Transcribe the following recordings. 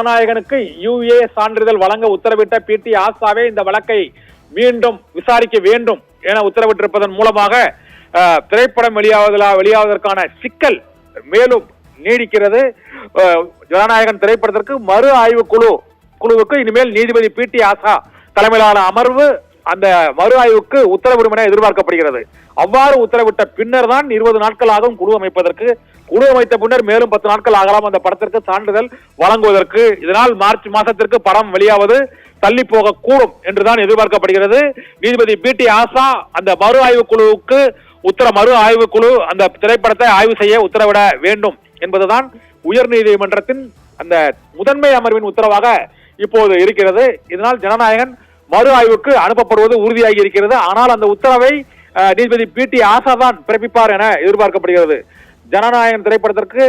ஜனநாயகனுக்கு UA சான்றிதழ் வழங்க உத்தரவிட்ட பிடி ஆசாவே இந்த வழக்கை மீண்டும் விசாரிக்க வேண்டும் என உத்தரவிட்டிருப்பதன் மூலமாக திரைப்படம் வெளியாவதற்கான சிக்கல் மேலும் நீடிக்கிறது. ஜனநாயகன் திரைப்படத்திற்கு மறு ஆய்வு குழுவுக்கு இனிமேல் நீதிபதி பிடி ஆசா தலைமையிலான அமர்வு அந்த மறு ஆய்வுக்கு உத்தரவிடும் என எதிர்பார்க்கப்படுகிறது. அவ்வாறு உத்தரவிட்ட பின்னர் தான் 20 நாட்கள் ஆகும் குழு அமைப்பதற்கு. குழு அமைத்த பின்னர் மேலும் 10 நாட்கள் ஆகலாம் அந்த படத்திற்கு சான்றிதழ் வழங்குவதற்கு. இதனால் மார்ச் மாதத்திற்கு படம் வெளியாவது தள்ளி போக கூடும் என்றுதான் எதிர்பார்க்கப்படுகிறது. நீதிபதி பிடி ஆசா அந்த மறு ஆய்வு குழுவுக்கு மறு ஆய்வு குழு அந்த திரைப்படத்தை ஆய்வு செய்ய உத்தரவிட வேண்டும் என்பதுதான் உயர் நீதிமன்றத்தின் அந்த முதன்மை அமர்வின் உத்தரவாக இப்போது இருக்கிறது. இதனால் ஜனநாயகன் மறு ஆய்வுக்கு அனுப்பப்படுவது உறுதியாகி இருக்கிறது. ஆனால் அந்த உத்தரவை நீதிபதி பிடி ஆசா தான் பிறப்பிப்பார் என எதிர்பார்க்கப்படுகிறது. ஜனநாயகன் திரைப்படத்திற்கு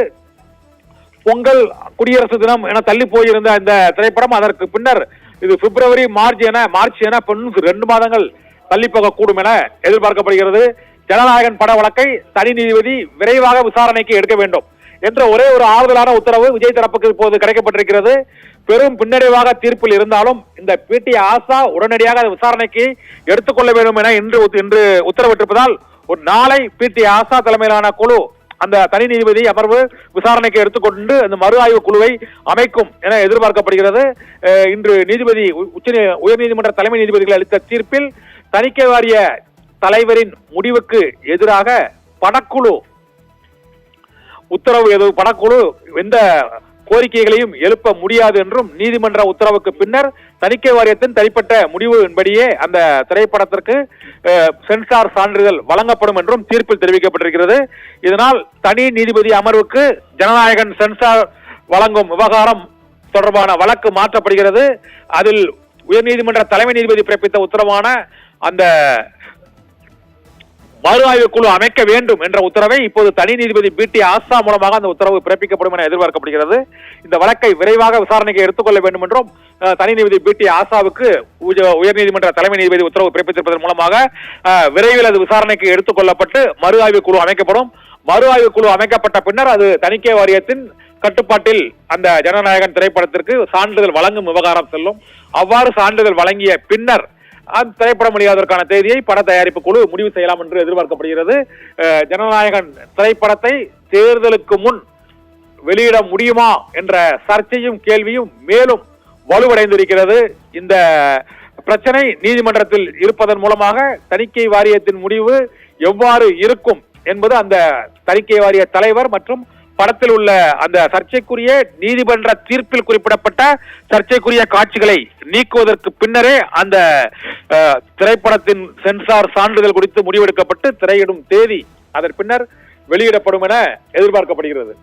பொங்கல் குடியரசு தினம் என தள்ளி போயிருந்த இந்த திரைப்படம் அதற்கு பின்னர் இது பிப்ரவரி மார்ச் என 2 மாதங்கள் தள்ளி போக கூடும் என எதிர்பார்க்கப்படுகிறது. ஜனநாயகன் பட வழக்கை தனி நீதிபதி விரைவாக விசாரணைக்கு எடுக்க வேண்டும் என்ற ஒரே ஒரு ஆறுதலான உத்தரவு விஜய் தரப்புக்கு இப்போது கிடைக்கப்பட்டிருக்கிறது. பெரும் பின்னடைவாக தீர்ப்பில் இருந்தாலும் இந்த பிடி ஆசா உடனடியாக விசாரணைக்கு எடுத்துக்கொள்ள வேண்டும் என இன்று உத்தரவிட்டிருப்பதால் ஒரு நாளை பிடி ஆசா தலைமையிலான குழு அந்த தனி நீதிபதி அமர்வு விசாரணைக்கு எடுத்துக்கொண்டு அந்த மறு ஆய்வு குழுவை அமைக்கும் என எதிர்பார்க்கப்படுகிறது. இன்று நீதிபதி உயர்நீதிமன்ற தலைமை நீதிபதிகள் அளித்த தீர்ப்பில் தணிக்கை வாரிய தலைவரின் முடிவுக்கு எதிராக படக்குழு எந்த கோரிக்கைகளையும் எழுப்ப முடியாது என்றும் நீதிமன்ற உத்தரவுக்கு பின்னர் தணிக்கை வாரியத்தின் தனிப்பட்ட முடிவின்படியே அந்த திரைப்படத்திற்கு சென்சார் சான்றிதழ் வழங்கப்படும் என்றும் தீர்ப்பில் தெரிவிக்கப்பட்டிருக்கிறது. இதனால் தனி நீதிபதி அமர்வுக்கு ஜனநாயகன் சென்சார் வழங்கும் விவகாரம் தொடர்பான வழக்கு மாற்றப்படுகிறது. அதில் உயர்நீதிமன்ற தலைமை நீதிபதி பிறப்பித்த உத்தரவான அந்த மறு ஆய்வு குழு அமைக்க வேண்டும் என்ற உத்தரவை இப்போது தனி நீதிபதி பிடி ஆசா மூலமாக அந்த உத்தரவு பிறப்பிக்கப்படும் என எதிர்பார்க்கப்படுகிறது. இந்த வழக்கை விரைவாக விசாரணைக்கு எடுத்துக்கொள்ள வேண்டும் என்றும் தனி நீதிபதி பிடி ஆசாவுக்கு உயர்நீதிமன்ற தலைமை நீதிபதி உத்தரவு பிறப்பித்திருப்பதன் மூலமாக விரைவில் அது விசாரணைக்கு எடுத்துக்கொள்ளப்பட்டு மறு ஆய்வு குழு அமைக்கப்படும். மறு ஆய்வு குழு அமைக்கப்பட்ட பின்னர் அது தணிக்கை வாரியத்தின் கட்டுப்பாட்டில் அந்த ஜனநாயகன் திரைப்படத்திற்கு சான்றிதழ் வழங்கும் விவகாரம் செல்லும். அவ்வாறு சான்றிதழ் வழங்கிய பின்னர் அந்த திரைப்படம் வெளியாவதற்கான தேதியை பட தயாரிப்பு குழு முடிவு செய்யலாம் என்று எதிர்பார்க்கப்படுகிறது. ஜனநாயகன் திரைப்படத்தை தேர்தலுக்கு முன் வெளியிட முடியுமா என்ற சர்ச்சையும் கேள்வியும் மேலும் வலுவடைந்திருக்கிறது. இந்த பிரச்சனை நீதிமன்றத்தில் இருப்பதன் மூலமாக தணிக்கை வாரியத்தின் முடிவு எவ்வாறு இருக்கும் என்பது அந்த தணிக்கை வாரிய தலைவர் மற்றும் படத்தில் உள்ள அந்த சர்ச்சைக்குரிய நீதிமன்ற தீர்ப்பில் குறிப்பிடப்பட்ட சர்ச்சைக்குரிய காட்சிகளை நீக்குவதற்கு பின்னரே அந்த திரைப்படத்தின் சென்சார் சான்றிதழ் குறித்து முடிவெடுக்கப்பட்டு திரையிடும் தேதி அதன் பின்னர் வெளியிடப்படும் என எதிர்பார்க்கப்படுகிறது.